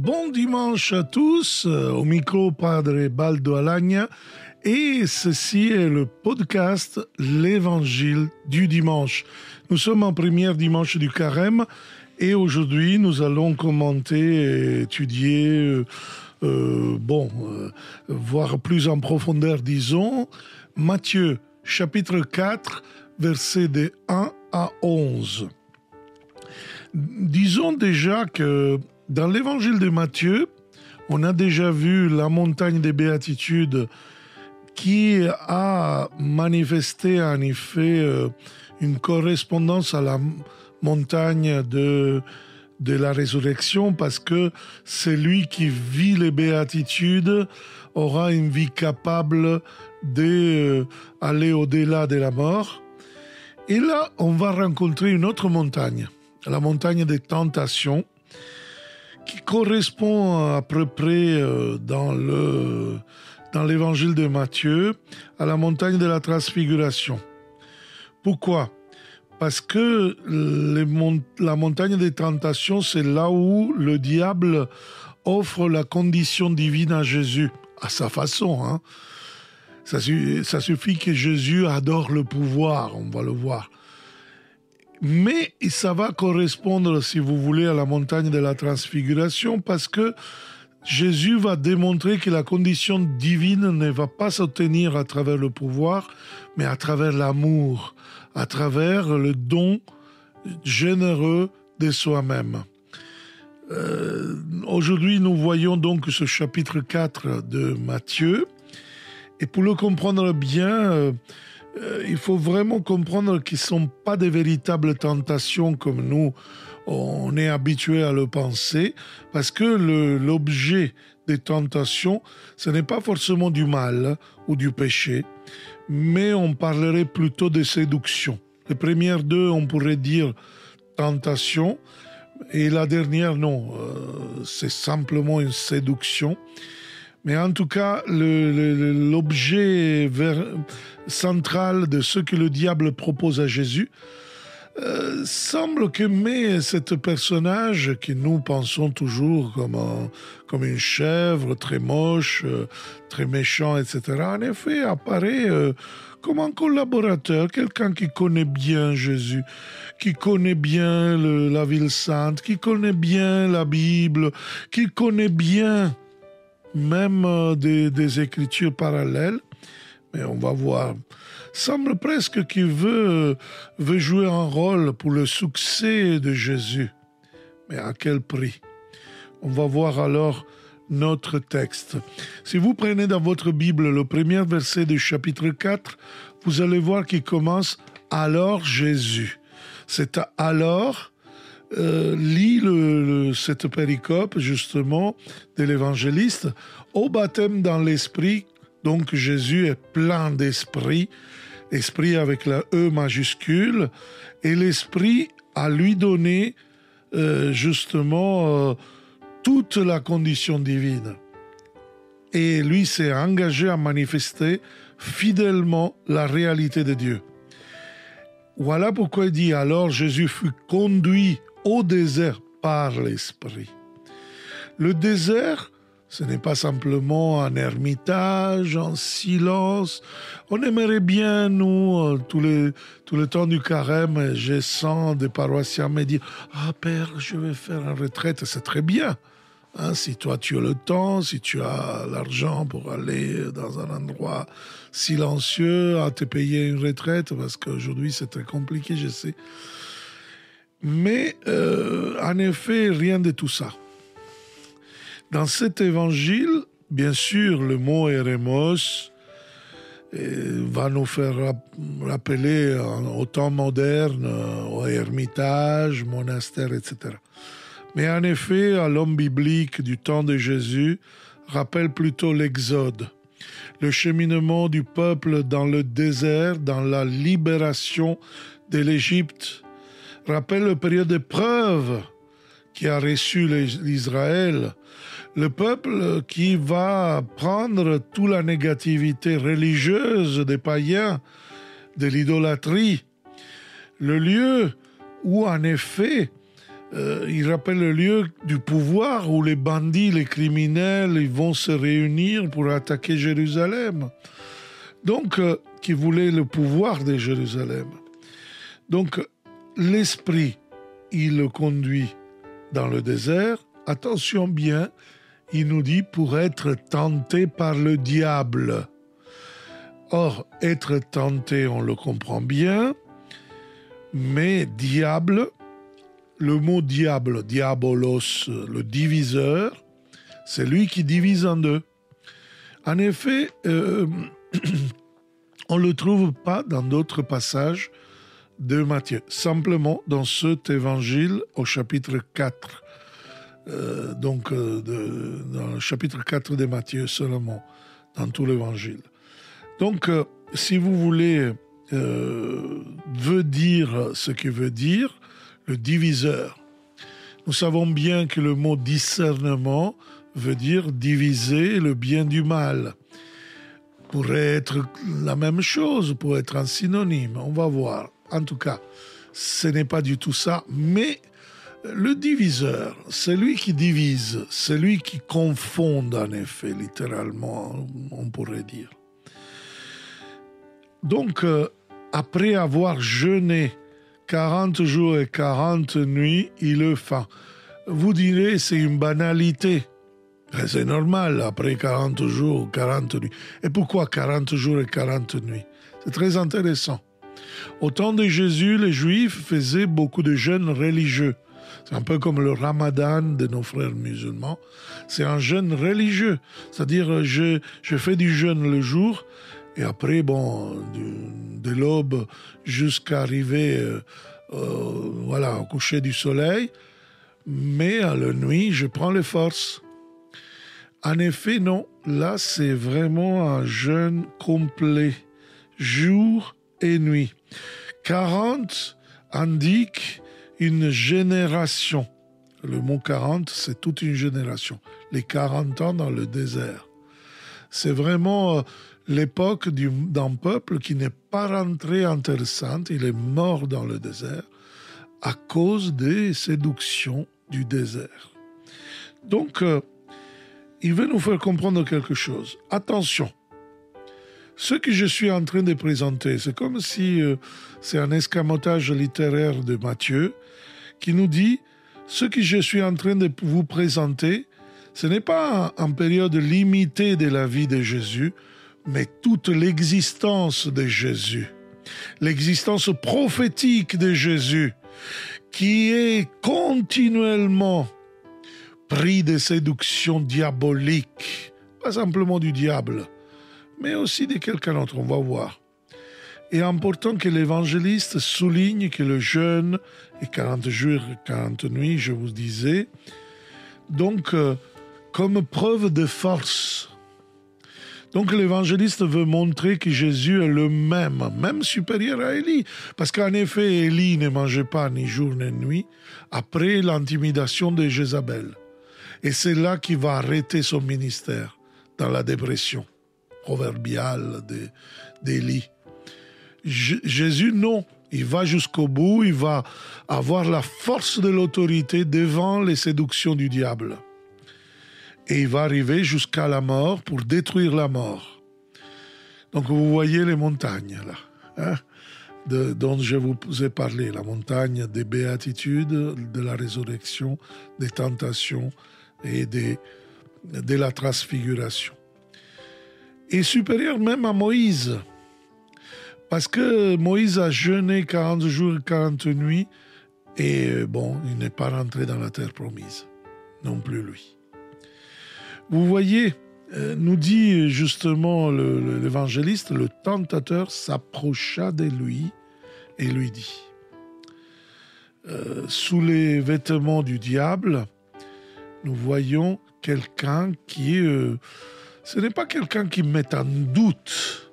Bon dimanche à tous, au micro Padre Baldo Alagna, et ceci est le podcast L'Évangile du dimanche. Nous sommes en première dimanche du Carême et aujourd'hui nous allons commenter et étudier, voir plus en profondeur, disons, Matthieu chapitre 4, versets de 1 à 11. Disons déjà que dans l'évangile de Matthieu, on a déjà vu la montagne des béatitudes qui a manifesté en effet une correspondance à la montagne de la résurrection, parce que celui qui vit les béatitudes aura une vie capable d'aller au-delà de la mort. Et là, on va rencontrer une autre montagne, la montagne des tentations, qui correspond à peu près dans l'évangile de Matthieu à la montagne de la transfiguration. Pourquoi ? Parce que la montagne des tentations, c'est là où le diable offre la condition divine à Jésus, à sa façon. Hein. Ça suffit que Jésus adore le pouvoir, on va le voir. Mais ça va correspondre, si vous voulez, à la montagne de la transfiguration, parce que Jésus va démontrer que la condition divine ne va pas s'obtenir à travers le pouvoir, mais à travers l'amour, à travers le don généreux de soi-même. Aujourd'hui, nous voyons donc ce chapitre 4 de Matthieu, et pour le comprendre bien, il faut vraiment comprendre qu'ils ne sont pas des véritables tentations comme nous, on est habitué à le penser, parce que l'objet des tentations, ce n'est pas forcément du mal ou du péché, mais on parlerait plutôt de séduction. Les premières deux, on pourrait dire tentation, et la dernière, non, c'est simplement une séduction. Mais en tout cas, l'objet central de ce que le diable propose à Jésus semble que ce personnage que nous pensons toujours comme une chèvre très moche, très méchant, etc., en effet apparaît comme un collaborateur, quelqu'un qui connaît bien Jésus, qui connaît bien la ville sainte, qui connaît bien la Bible, qui connaît bien même des écritures parallèles, mais on va voir, semble presque qu'il veut jouer un rôle pour le succès de Jésus. Mais à quel prix ? On va voir alors notre texte. Si vous prenez dans votre Bible le premier verset du chapitre 4, vous allez voir qu'il commence « Alors Jésus ». C'est « alors » lit cette péricope justement de l'évangéliste au baptême dans l'esprit. Donc Jésus est plein d'esprit, esprit avec la E majuscule, et l'esprit a lui donné justement toute la condition divine, et lui s'est engagé à manifester fidèlement la réalité de Dieu. Voilà pourquoi il dit « Alors Jésus fut conduit au désert par l'Esprit ». Le désert, ce n'est pas simplement un ermitage, un silence. On aimerait bien, nous, tout le temps du carême, je sens des paroissiens me dire « Ah Père, je vais faire une retraite », c'est très bien. Hein, si toi tu as le temps, si tu as l'argent pour aller dans un endroit silencieux, à te payer une retraite, parce qu'aujourd'hui c'est très compliqué, je sais. Mais en effet, rien de tout ça. Dans cet évangile, bien sûr, le mot eremos va nous faire rappeler au temps moderne, au ermitage, monastère, etc. Mais en effet, à l'homme biblique du temps de Jésus, rappelle plutôt l'Exode, le cheminement du peuple dans le désert, dans la libération de l'Égypte, rappelle la période d'épreuve qui a reçu l'Israël, le peuple qui va prendre toute la négativité religieuse des païens, de l'idolâtrie, le lieu où en effet il rappelle le lieu du pouvoir où les bandits, les criminels, ils vont se réunir pour attaquer Jérusalem. Donc, qui voulait le pouvoir de Jérusalem. Donc, l'esprit, il le conduit dans le désert. Attention bien, il nous dit pour être tenté par le diable. Or, être tenté, on le comprend bien, mais diable, le mot diable, diabolos, le diviseur, c'est lui qui divise en deux. En effet, on ne le trouve pas dans d'autres passages de Matthieu, simplement dans cet évangile au chapitre 4. Dans le chapitre 4 de Matthieu seulement, dans tout l'évangile. Donc, si vous voulez, veut dire ce qu'il veut dire, le diviseur. Nous savons bien que le mot discernement veut dire diviser le bien du mal. Pourrait être la même chose, pourrait être un synonyme, on va voir. En tout cas, ce n'est pas du tout ça, mais le diviseur, c'est lui qui divise, c'est lui qui confond en effet, littéralement, on pourrait dire. Donc, après avoir jeûné 40 jours et 40 nuits, il a faim. Vous direz, c'est une banalité. C'est normal, après 40 jours, 40 nuits. Et pourquoi 40 jours et 40 nuits? C'est très intéressant. Au temps de Jésus, les Juifs faisaient beaucoup de jeûnes religieux. C'est un peu comme le ramadan de nos frères musulmans. C'est un jeûne religieux. C'est-à-dire, je fais du jeûne le jour, et après, de l'aube jusqu'à arriver au coucher du soleil. Mais à la nuit, je prends les forces. En effet, non. Là, c'est vraiment un jeûne complet, jour et nuit. 40 indique une génération. Le mot 40, c'est toute une génération. Les 40 ans dans le désert. C'est vraiment l'époque d'un peuple qui n'est pas rentré en Terre Sainte. Il est mort dans le désert à cause des séductions du désert. Donc, il veut nous faire comprendre quelque chose. Attention, ce que je suis en train de présenter, c'est comme si c'est un escamotage littéraire de Matthieu qui nous dit ce que je suis en train de vous présenter, ce n'est pas une période limitée de la vie de Jésus, mais toute l'existence de Jésus, l'existence prophétique de Jésus, qui est continuellement pris de séductions diaboliques, pas simplement du diable, mais aussi de quelqu'un d'autre, on va voir. Et important que l'évangéliste souligne que le jeûne est 40 jours, 40 nuits, je vous disais, donc comme preuve de force. Donc l'évangéliste veut montrer que Jésus est le même supérieur à Élie. Parce qu'en effet, Élie ne mangeait pas ni jour ni nuit après l'intimidation de Jézabel. Et c'est là qu'il va arrêter son ministère, dans la dépression proverbiale d'Élie. Jésus, non. Il va jusqu'au bout, il va avoir la force de l'autorité devant les séductions du diable. Et il va arriver jusqu'à la mort pour détruire la mort. Donc vous voyez les montagnes là, dont je vous ai parlé, la montagne des béatitudes, de la résurrection, des tentations et de la transfiguration. Et supérieur même à Moïse, parce que Moïse a jeûné 40 jours et 40 nuits, et il n'est pas rentré dans la terre promise, non plus lui. Vous voyez, nous dit justement l'évangéliste, le tentateur s'approcha de lui et lui dit, sous les vêtements du diable, nous voyons quelqu'un qui ce n'est pas quelqu'un qui met en doute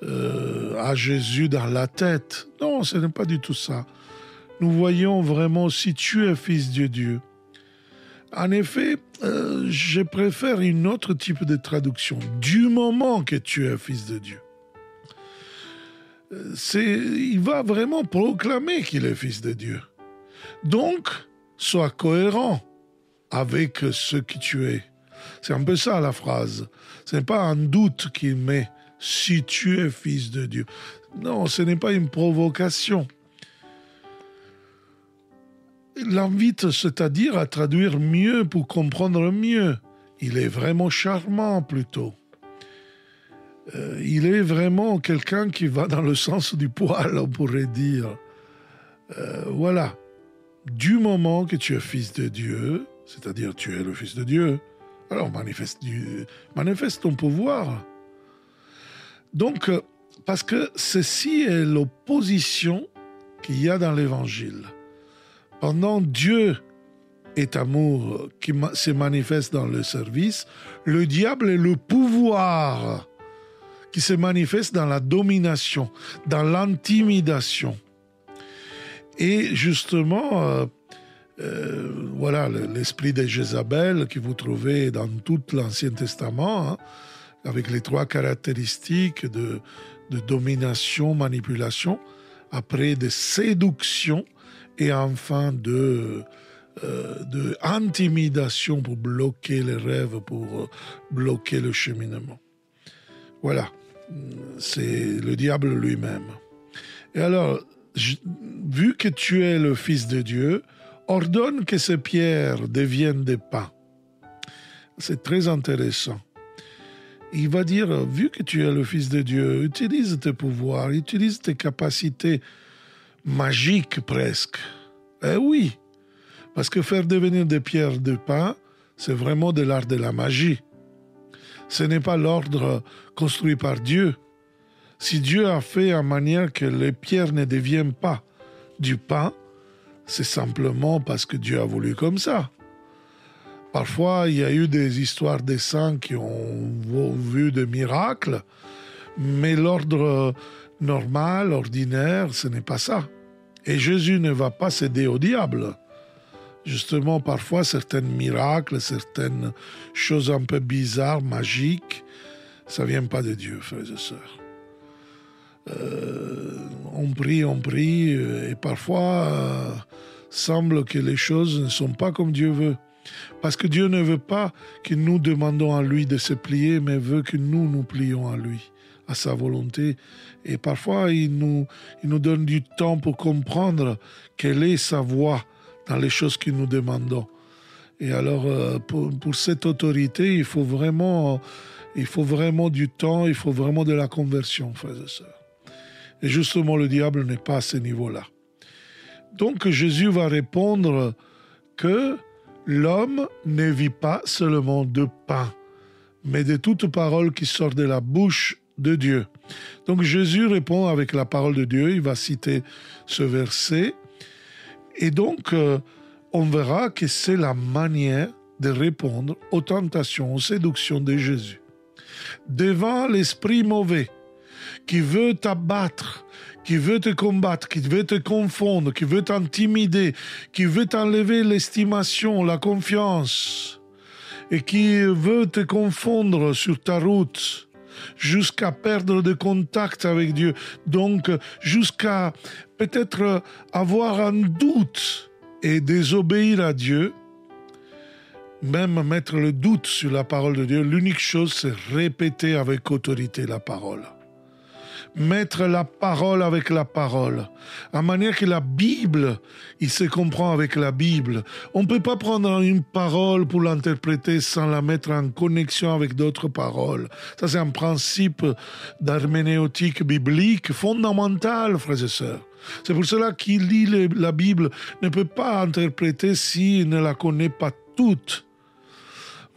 à Jésus dans la tête. Non, ce n'est pas du tout ça. Nous voyons vraiment si tu es fils de Dieu. En effet, je préfère une autre type de traduction. Du moment que tu es fils de Dieu. Il va vraiment proclamer qu'il est fils de Dieu. Donc, soit cohérent avec ce que tu es. C'est un peu ça la phrase. Ce n'est pas un doute qu'il met si tu es fils de Dieu. Non, ce n'est pas une provocation. Il l'invite, c'est-à-dire à traduire mieux pour comprendre mieux. Il est vraiment charmant plutôt. Il est vraiment quelqu'un qui va dans le sens du poil, on pourrait dire. Voilà. Du moment que tu es fils de Dieu, c'est-à-dire tu es le fils de Dieu, alors manifeste ton pouvoir. Donc, parce que ceci est l'opposition qu'il y a dans l'Évangile. Pendant Dieu est amour qui se manifeste dans le service, le diable est le pouvoir qui se manifeste dans la domination, dans l'intimidation. Et justement, voilà l'esprit de Jézabel que vous trouvez dans tout l'Ancien Testament, avec les 3 caractéristiques de domination, manipulation, après de séduction et enfin de intimidation pour bloquer les rêves, pour bloquer le cheminement. Voilà, c'est le diable lui-même. Et alors, vu que tu es le Fils de Dieu, ordonne que ces pierres deviennent des pains. C'est très intéressant. Il va dire, vu que tu es le Fils de Dieu, utilise tes pouvoirs, utilise tes capacités magiques presque. Eh oui, parce que faire devenir des pierres de pain, c'est vraiment de l'art de la magie. Ce n'est pas l'ordre construit par Dieu. Si Dieu a fait en manière que les pierres ne deviennent pas du pain, c'est simplement parce que Dieu a voulu comme ça. Parfois, il y a eu des histoires de saints qui ont vu des miracles, mais l'ordre normal, ordinaire, ce n'est pas ça. Et Jésus ne va pas céder au diable. Justement, parfois, certains miracles, certaines choses un peu bizarres, magiques, ça ne vient pas de Dieu, frères et sœurs. On prie, et parfois, semble que les choses ne sont pas comme Dieu veut. Parce que Dieu ne veut pas que nous demandons à lui de se plier, mais veut que nous nous plions à lui, à sa volonté. Et parfois, il nous donne du temps pour comprendre quelle est sa voie dans les choses que nous demandons. Et alors, pour cette autorité, il faut vraiment du temps, il faut vraiment de la conversion, frères et sœurs. Et justement, le diable n'est pas à ce niveau-là. Donc, Jésus va répondre que l'homme ne vit pas seulement de pain, mais de toute parole qui sort de la bouche de Dieu. Donc, Jésus répond avec la parole de Dieu. Il va citer ce verset. Et donc, on verra que c'est la manière de répondre aux tentations, aux séductions de Jésus. Devant l'esprit mauvais qui veut t'abattre, qui veut te combattre, qui veut te confondre, qui veut t'intimider, qui veut t'enlever l'estimation, la confiance, et qui veut te confondre sur ta route, jusqu'à perdre de contact avec Dieu, donc jusqu'à peut-être avoir un doute et désobéir à Dieu, même mettre le doute sur la parole de Dieu. L'unique chose, c'est répéter avec autorité la parole. Mettre la parole avec la parole, à manière que la Bible, il se comprend avec la Bible. On ne peut pas prendre une parole pour l'interpréter sans la mettre en connexion avec d'autres paroles. Ça, c'est un principe d'herméneutique biblique fondamental, frères et sœurs. C'est pour cela qu'il lit la Bible ne peut pas interpréter s'il ne la connaît pas toute.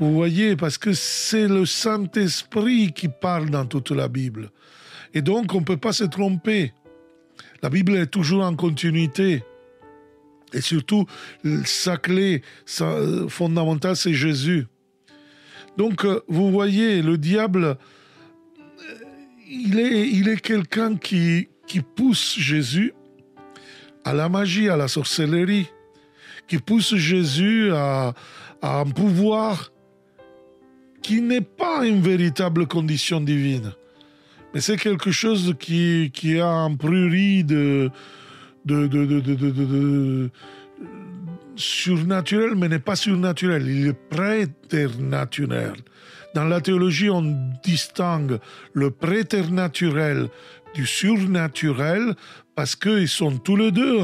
Vous voyez, parce que c'est le Saint-Esprit qui parle dans toute la Bible. Et donc, on ne peut pas se tromper. La Bible est toujours en continuité. Et surtout, sa clé fondamentale, c'est Jésus. Donc, vous voyez, le diable, il est quelqu'un qui pousse Jésus à la magie, à la sorcellerie, qui pousse Jésus à un pouvoir qui n'est pas une véritable condition divine. Mais c'est quelque chose qui a un prurit surnaturel, mais n'est pas surnaturel, il est préternaturel. Dans la théologie, on distingue le préternaturel du surnaturel parce qu'ils sont tous les deux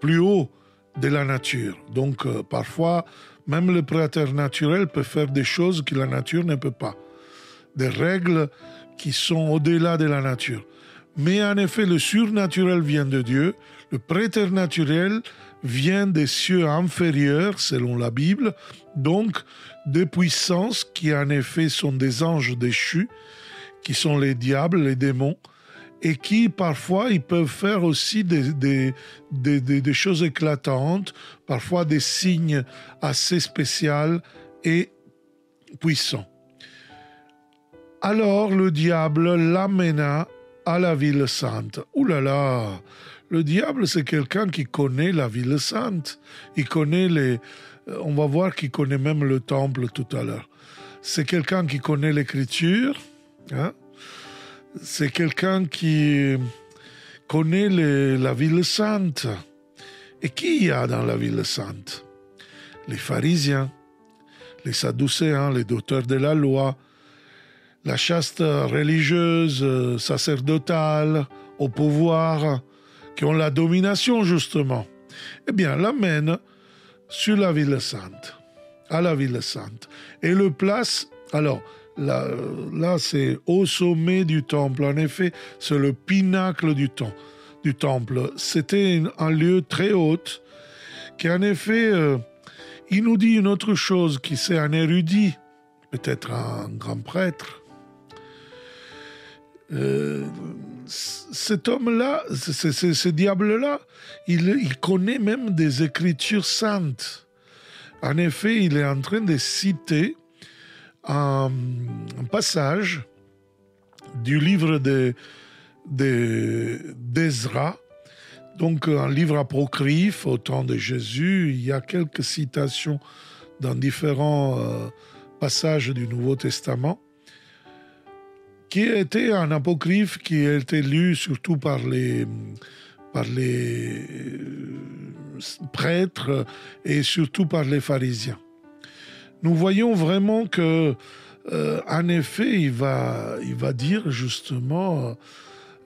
plus haut de la nature. Donc, parfois, même le préternaturel peut faire des choses que la nature ne peut pas. Des règles qui sont au-delà de la nature. Mais en effet, le surnaturel vient de Dieu, le préternaturel vient des cieux inférieurs, selon la Bible, donc des puissances qui en effet sont des anges déchus, qui sont les diables, les démons, et qui parfois ils peuvent faire aussi des choses éclatantes, parfois des signes assez spéciaux et puissants. Alors le diable l'amena à la ville sainte. Ouh là là, le diable c'est quelqu'un qui connaît la ville sainte. Il connaît on va voir qu'il connaît même le temple tout à l'heure. C'est quelqu'un qui connaît l'écriture, hein? C'est quelqu'un qui connaît la ville sainte. Et qui y a dans la ville sainte? Les pharisiens, les sadducéens, les docteurs de la loi, la chaste religieuse, sacerdotale, au pouvoir, qui ont la domination justement, eh bien, l'amène sur la ville sainte, à la ville sainte, et le place, alors, là c'est au sommet du temple, en effet, c'est le pinacle du temple. C'était un lieu très haut, qui en effet, il nous dit une autre chose, qui c'est un érudit, peut-être un grand prêtre. Cet homme-là, ce diable-là, il connaît même des écritures saintes. En effet, il est en train de citer un passage du livre d'Ezra, donc un livre apocryphe au temps de Jésus. Il y a quelques citations dans différents passages du Nouveau Testament, qui était un apocryphe qui a été lu surtout par les prêtres et surtout par les pharisiens. Nous voyons vraiment que, en effet, il va dire justement,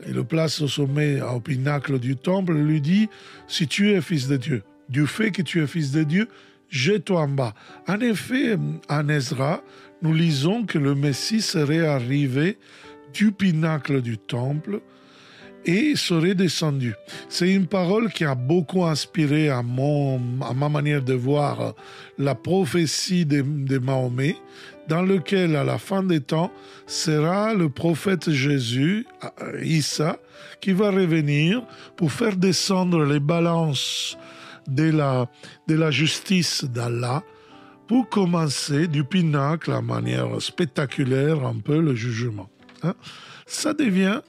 il le place au sommet, au pinacle du temple, lui dit, si tu es fils de Dieu, du fait que tu es fils de Dieu, jette-toi en bas. En effet, en Ezra, nous lisons que le Messie serait arrivé du pinacle du temple et serait descendu. C'est une parole qui a beaucoup inspiré à ma manière de voir la prophétie de Mahomet, dans lequel, à la fin des temps, sera le prophète Jésus, Issa, qui va revenir pour faire descendre les balances de la justice d'Allah, pour commencer du pinacle à manière spectaculaire un peu le jugement. Hein? Ça vient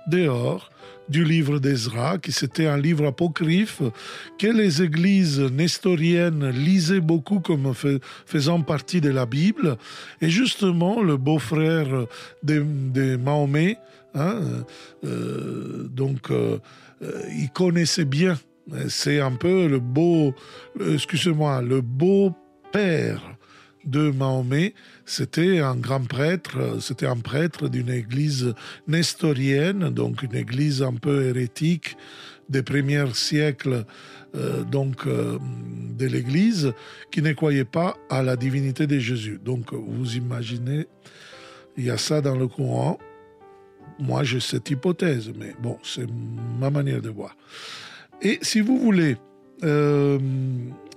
dehors du livre d'Ezra, qui c'était un livre apocryphe que les églises nestoriennes lisaient beaucoup comme faisant partie de la Bible. Et justement, le beau-frère de Mahomet, hein, il connaissait bien. C'est un peu le beau-père de Mahomet. C'était un grand prêtre, c'était un prêtre d'une église nestorienne, donc une église un peu hérétique des premiers siècles de l'église, qui ne croyait pas à la divinité de Jésus. Donc vous imaginez, il y a ça dans le Coran. Moi j'ai cette hypothèse, mais bon, c'est ma manière de voir. Et si vous voulez,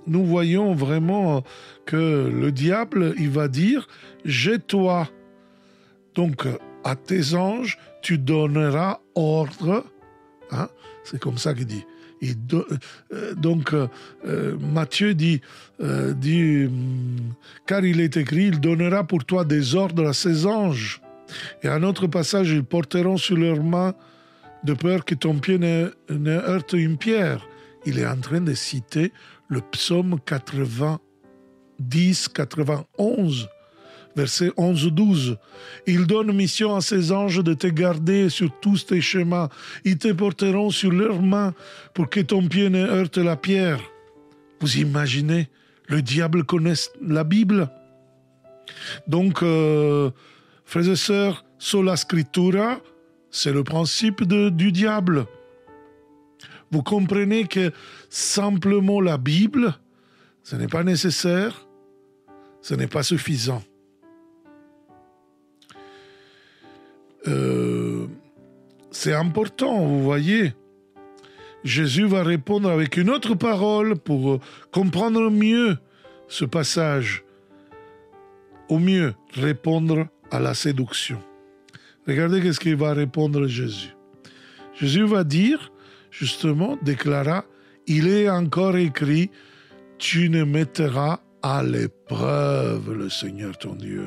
nous voyons vraiment que le diable, il va dire « Jette-toi donc à tes anges, tu donneras ordre. » Hein, c'est comme ça qu'il dit. Matthieu dit car il est écrit, il donnera pour toi des ordres à ses anges. Et un autre passage, ils porteront sur leurs mains de peur que ton pied ne heurte une pierre. Il est en train de citer le psaume 91, verset 11-12. Il donne mission à ses anges de te garder sur tous tes chemins. Ils te porteront sur leurs mains pour que ton pied ne heurte la pierre. Vous imaginez, le diable connaît la Bible. Donc, frères et sœurs, sola scriptura, c'est le principe du diable. Vous comprenez que simplement la Bible, ce n'est pas nécessaire, ce n'est pas suffisant. C'est important, vous voyez. Jésus va répondre avec une autre parole pour comprendre mieux ce passage. Au mieux, répondre à la séduction. Regardez ce qu'il va répondre Jésus. Jésus va dire, justement, déclara, il est encore écrit, tu ne mettras à l'épreuve le Seigneur ton Dieu.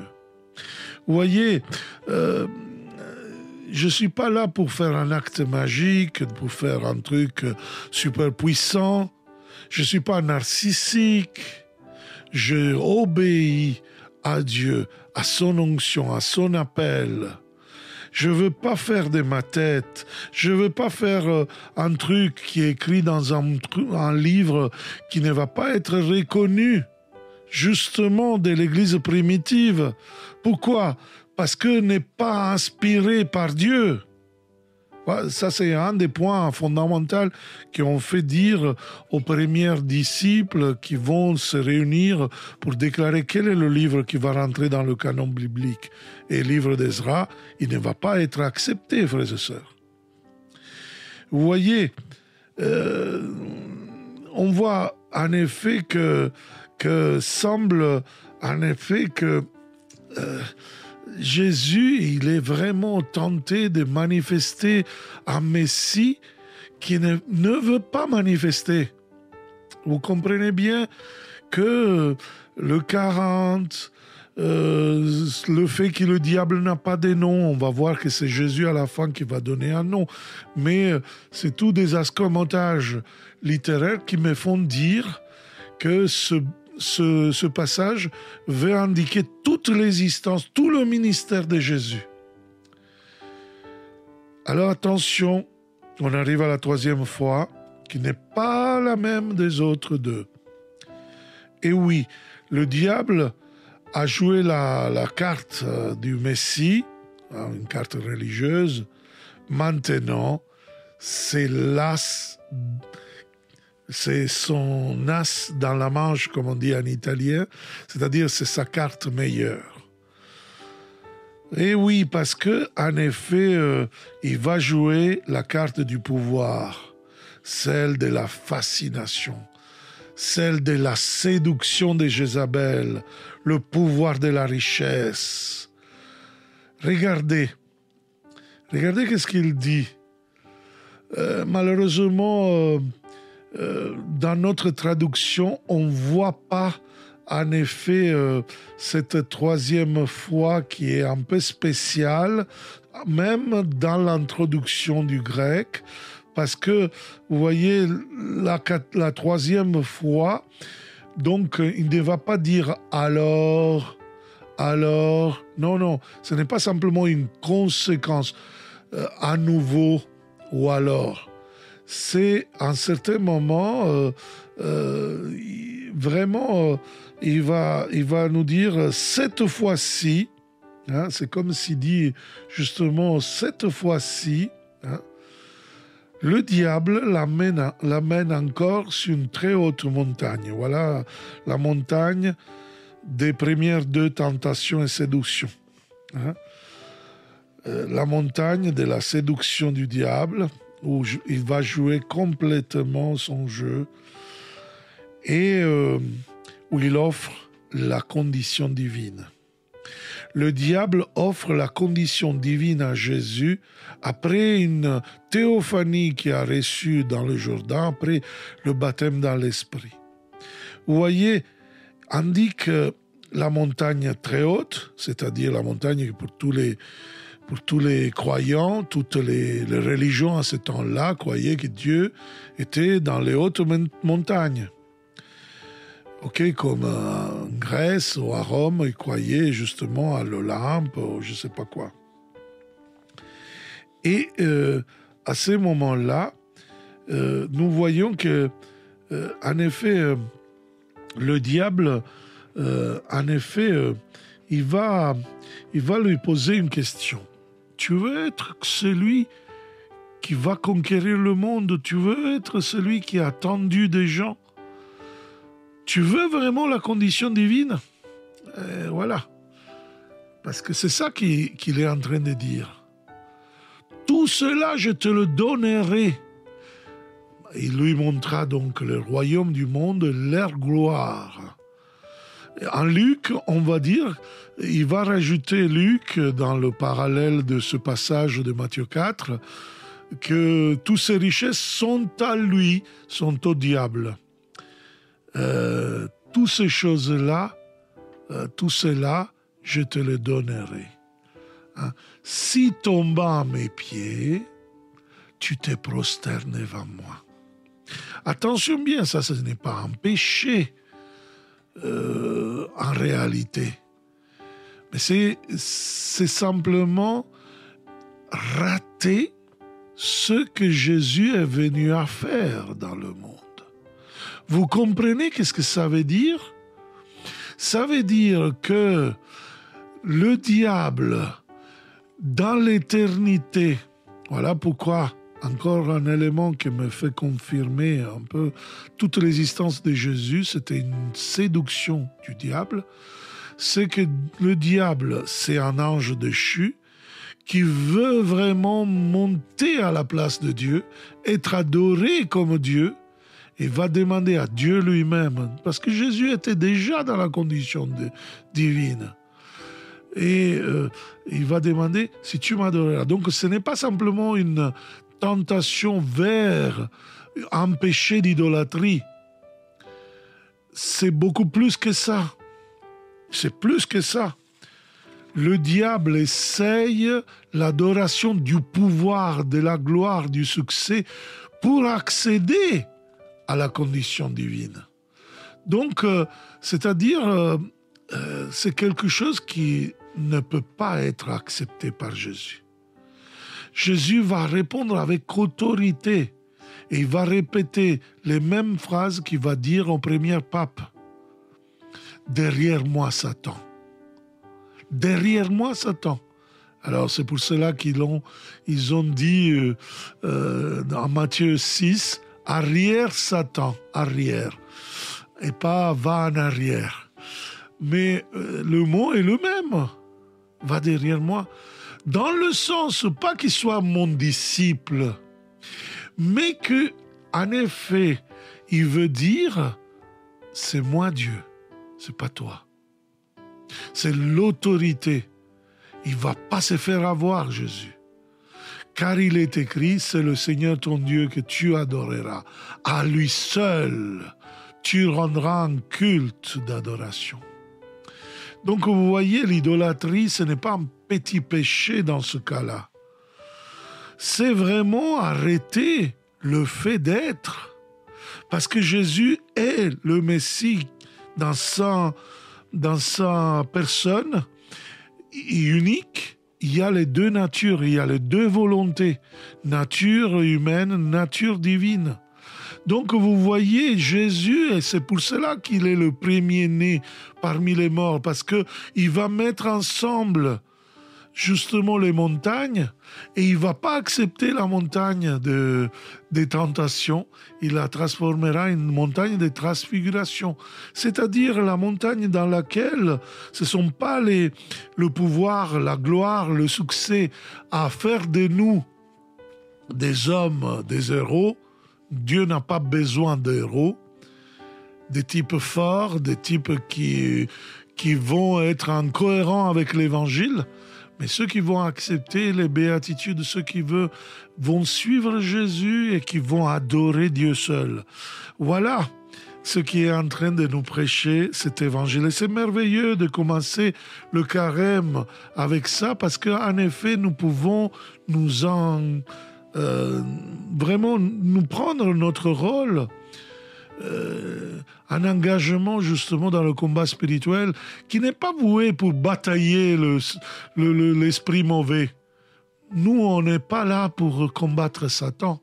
Vous voyez, je ne suis pas là pour faire un acte magique, pour faire un truc super puissant. Je ne suis pas narcissique. Je obéis à Dieu, à son onction, à son appel. Je ne veux pas faire de ma tête. Je ne veux pas faire un truc qui est écrit dans un livre qui ne va pas être reconnu, justement, de l'Église primitive. Pourquoi ? Parce que n'est pas inspiré par Dieu. Ça, c'est un des points fondamentaux qui ont fait dire aux premiers disciples qui vont se réunir pour déclarer quel est le livre qui va rentrer dans le canon biblique. Et le livre d'Ezra, il ne va pas être accepté, frères et sœurs. Vous voyez, on voit en effet que semble en effet que Jésus, il est vraiment tenté de manifester un Messie qui ne veut pas manifester. Vous comprenez bien que le 40, le fait que le diable n'a pas de nom, on va voir que c'est Jésus à la fin qui va donner un nom. Mais c'est tout des escamotages littéraires qui me font dire que ce passage veut indiquer toute l'existence, tout le ministère de Jésus. Alors attention, on arrive à la troisième fois, qui n'est pas la même des autres deux. Et oui, le diable a joué la carte du Messie, une carte religieuse. Maintenant, c'est son as dans la manche, comme on dit en italien, c'est-à-dire c'est sa carte meilleure. Et oui, parce que en effet, il va jouer la carte du pouvoir, celle de la fascination, celle de la séduction de Jézabel, le pouvoir de la richesse. Regardez qu'est-ce qu'il dit. Malheureusement, dans notre traduction, on ne voit pas en effet cette troisième fois qui est un peu spéciale, même dans l'introduction du grec, parce que, vous voyez, la troisième fois, donc il ne va pas dire alors, non, ce n'est pas simplement une conséquence, à nouveau ou alors. C'est à un certain moment, vraiment, il va nous dire cette fois-ci, hein, c'est comme s'il dit justement cette fois-ci, hein, le diable l'amène encore sur une très haute montagne. Voilà la montagne des premières deux tentations et séductions. Hein. La montagne de la séduction du diable, où il va jouer complètement son jeu et où il offre la condition divine. Le diable offre la condition divine à Jésus après une théophanie qu'il a reçue dans le Jourdain, après le baptême dans l'Esprit. Vous voyez, on dit que la montagne très haute, c'est-à-dire la montagne pour tous les croyants, toutes les religions à ce temps-là croyaient que Dieu était dans les hautes montagnes. Comme en Grèce ou à Rome, ils croyaient justement à l'Olympe ou je ne sais pas quoi. Et à ce moment-là, nous voyons que, en effet, le diable, en effet, il va lui poser une question. Tu veux être celui qui va conquérir le monde? Tu veux être celui qui a attendu des gens? Tu veux vraiment la condition divine? Voilà. Parce que c'est ça qu'il est en train de dire. Tout cela, je te le donnerai. Il lui montra donc le royaume du monde, leur gloire. En Luc, on va dire, il va rajouter Luc dans le parallèle de ce passage de Matthieu 4, que toutes ces richesses sont à lui, sont au diable. Toutes ces choses-là, tout cela, je te le donnerai. Hein? Si tombant à mes pieds, tu te prosternes devant moi. Attention bien, ça, ce n'est pas un péché en réalité. Mais c'est simplement rater ce que Jésus est venu à faire dans le monde. Vous comprenez qu'est-ce que ça veut dire? Ça veut dire que le diable, dans l'éternité, voilà pourquoi, encore un élément qui me fait confirmer un peu toute l'existence de Jésus, c'était une séduction du diable, c'est que le diable, c'est un ange déchu qui veut vraiment monter à la place de Dieu, être adoré comme Dieu, et va demander à Dieu lui-même, parce que Jésus était déjà dans la condition divine, et il va demander si tu m'adoreras. Donc ce n'est pas simplement une tentation vers un péché d'idolâtrie, c'est beaucoup plus que ça. C'est plus que ça. Le diable essaye l'adoration du pouvoir, de la gloire, du succès pour accéder à la condition divine. Donc, c'est-à-dire, c'est quelque chose qui ne peut pas être accepté par Jésus. Jésus va répondre avec autorité et il va répéter les mêmes phrases qu'il va dire au premier pape. Derrière moi, Satan. Derrière moi, Satan. Alors, c'est pour cela qu'ils ont dit dans Matthieu 6, arrière, Satan, arrière. Et pas va en arrière. Mais le mot est le même. Va derrière moi. Dans le sens, pas qu'il soit mon disciple, mais que, en effet, il veut dire, c'est moi Dieu. C'est pas toi. C'est l'autorité. Il va pas se faire avoir, Jésus. Car il est écrit, c'est le Seigneur ton Dieu que tu adoreras. À lui seul, tu rendras un culte d'adoration. Donc vous voyez, l'idolâtrie, ce n'est pas un petit péché dans ce cas-là. C'est vraiment arrêter le fait d'être. Parce que Jésus est le Messie dans sa personne unique. Il y a les deux natures, il y a les deux volontés, nature humaine, nature divine. Donc vous voyez, Jésus, et c'est pour cela qu'il est le premier-né parmi les morts, parce qu'il va mettre ensemble justement les montagnes, et il ne va pas accepter la montagne des tentations, il la transformera en une montagne de transfiguration, c'est-à-dire la montagne dans laquelle ce ne sont pas le pouvoir, la gloire, le succès à faire de nous des hommes, des héros. Dieu n'a pas besoin d'héros, des types forts, des types qui vont être en cohérent avec l'évangile, mais ceux qui vont accepter les béatitudes, ceux qui vont suivre Jésus et qui vont adorer Dieu seul. Voilà ce qui est en train de nous prêcher cet évangile. Et c'est merveilleux de commencer le carême avec ça, parce qu'en effet, nous pouvons vraiment nous prendre notre rôle, un engagement justement dans le combat spirituel qui n'est pas voué pour batailler l'esprit mauvais. Nous, on n'est pas là pour combattre Satan.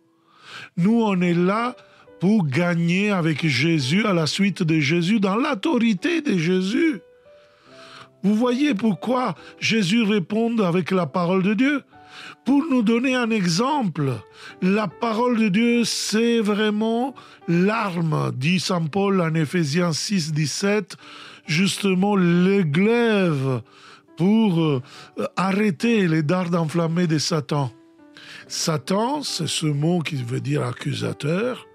Nous, on est là pour gagner avec Jésus, à la suite de Jésus, dans l'autorité de Jésus. Vous voyez pourquoi Jésus répond avec la parole de Dieu? Pour nous donner un exemple, la parole de Dieu, c'est vraiment l'arme, dit Saint Paul en Éphésiens 6, 17, justement le glaive pour arrêter les dards enflammés de Satan. Satan, c'est ce mot qui veut dire accusateur.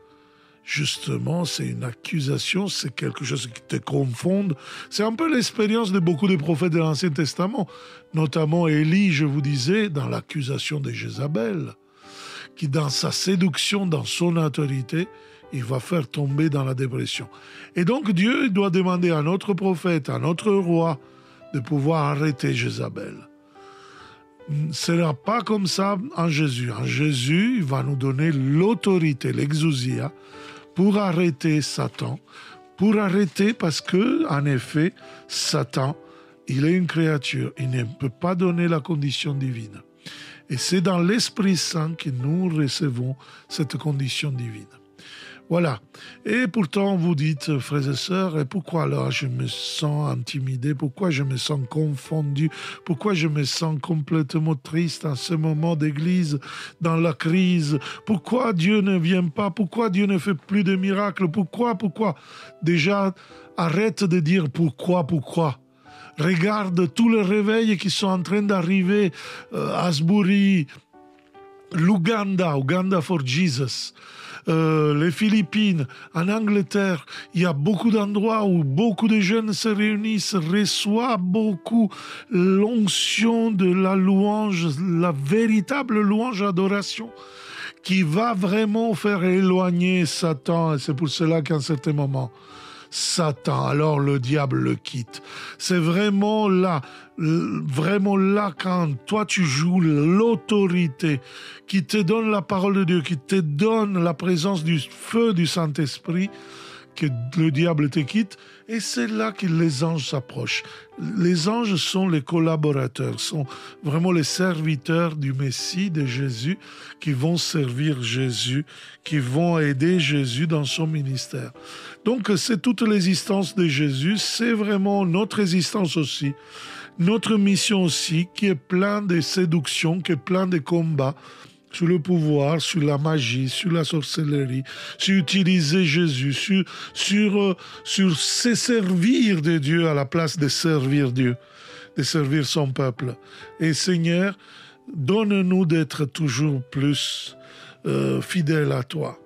Justement, c'est une accusation, c'est quelque chose qui te confonde. C'est un peu l'expérience de beaucoup de prophètes de l'Ancien Testament, notamment Élie, je vous disais, dans l'accusation de Jézabel, qui dans sa séduction, dans son autorité, il va faire tomber dans la dépression. Et donc Dieu doit demander à notre prophète, à notre roi, de pouvoir arrêter Jézabel. Ce n'est pas comme ça en Jésus. En Jésus, il va nous donner l'autorité, l'exousia, pour arrêter Satan, pour arrêter parce que, en effet, Satan, il est une créature, il ne peut pas donner la condition divine. Et c'est dans l'Esprit Saint que nous recevons cette condition divine. Voilà. Et pourtant, vous dites, frères et sœurs, et pourquoi alors je me sens intimidé? Pourquoi je me sens confondu? Pourquoi je me sens complètement triste en ce moment d'église, dans la crise? Pourquoi Dieu ne vient pas? Pourquoi Dieu ne fait plus de miracles? Pourquoi? Déjà, arrête de dire pourquoi? Regarde tous les réveils qui sont en train d'arriver, Asbury, l'Ouganda, Uganda for Jesus, les Philippines, en Angleterre, il y a beaucoup d'endroits où beaucoup de jeunes se réunissent, reçoivent beaucoup l'onction de la louange, la véritable louange adoration, qui va vraiment faire éloigner Satan. Et c'est pour cela qu'à un certain moment, Satan, alors le diable le quitte. C'est vraiment là quand toi tu joues l'autorité qui te donne la parole de Dieu, qui te donne la présence du feu du Saint-Esprit, que le diable te quitte, et c'est là que les anges s'approchent. Les anges sont les collaborateurs, sont vraiment les serviteurs du Messie, de Jésus, qui vont servir Jésus, qui vont aider Jésus dans son ministère. Donc c'est toute l'existence de Jésus, c'est vraiment notre existence aussi, notre mission aussi, qui est pleine de séduction, qui est pleine de combats, sur le pouvoir, sur la magie, sur la sorcellerie, sur utiliser Jésus, sur se servir de Dieu à la place de servir Dieu, de servir son peuple. Et Seigneur, donne-nous d'être toujours plus fidèles à toi.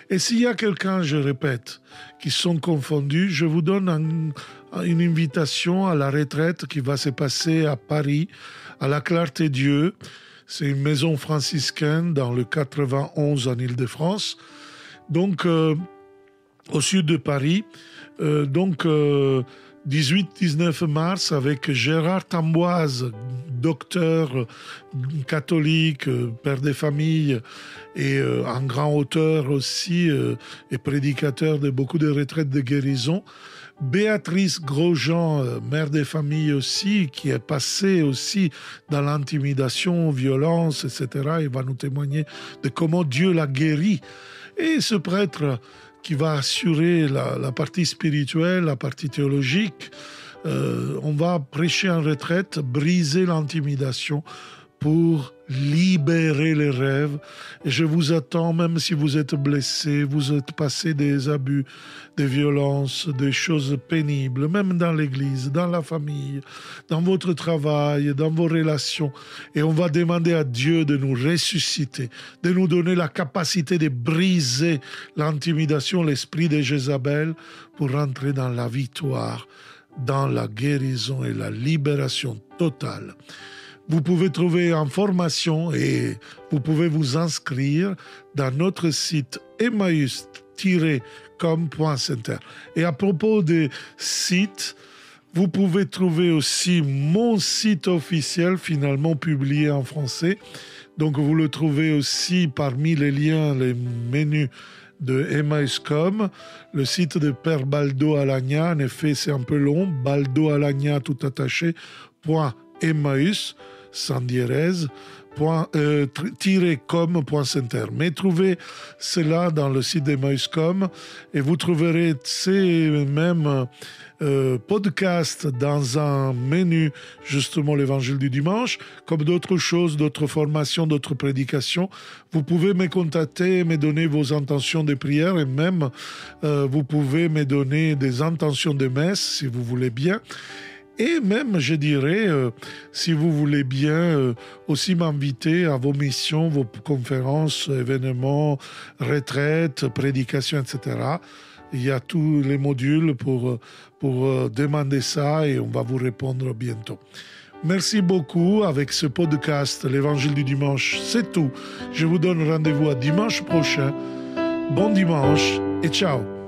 Et s'il y a quelqu'un, je répète, qui sont confondus, je vous donne une invitation à la retraite qui va se passer à Paris, à la Clarté-Dieu. C'est une maison franciscaine dans le 91 en Île-de-France, donc au sud de Paris. 18-19 mars avec Gérard Tamboise, docteur catholique, père de famille et un grand auteur aussi et prédicateur de beaucoup de retraites de guérison. Béatrice Grosjean, mère de famille aussi, qui est passée aussi dans l'intimidation, violence, etc. Il va nous témoigner de comment Dieu l'a guéri. Et ce prêtre qui va assurer la partie spirituelle, la partie théologique, on va prêcher en retraite, briser l'intimidation pour libérer les rêves. Et je vous attends, même si vous êtes blessé, vous êtes passé des abus, des violences, des choses pénibles, même dans l'église, dans la famille, dans votre travail, dans vos relations. Et on va demander à Dieu de nous ressusciter, de nous donner la capacité de briser l'intimidation, l'esprit de Jézabel, pour rentrer dans la victoire, dans la guérison et la libération totale. Vous pouvez trouver information et vous pouvez vous inscrire dans notre site emmaüs-com.center. Et à propos des sites, vous pouvez trouver aussi mon site officiel, finalement publié en français. Donc vous le trouvez aussi parmi les liens, les menus de Emmaüs.com, le site de Père Baldo Alagna. En effet, c'est un peu long, Baldo Alagna tout attaché, .emmaüs. sans dièse, -com.center. Mais trouvez cela dans le site d'Emmaüs.com et vous trouverez ces mêmes podcasts dans un menu, justement l'évangile du dimanche, comme d'autres choses, d'autres formations, d'autres prédications. Vous pouvez me contacter, me donner vos intentions de prière et même vous pouvez me donner des intentions de messe si vous voulez bien. Et même, je dirais, si vous voulez bien aussi m'inviter à vos missions, vos conférences, événements, retraites, prédications, etc. Il y a tous les modules pour demander ça et on va vous répondre bientôt. Merci beaucoup avec ce podcast, l'Évangile du dimanche, c'est tout. Je vous donne rendez-vous à dimanche prochain. Bon dimanche et ciao.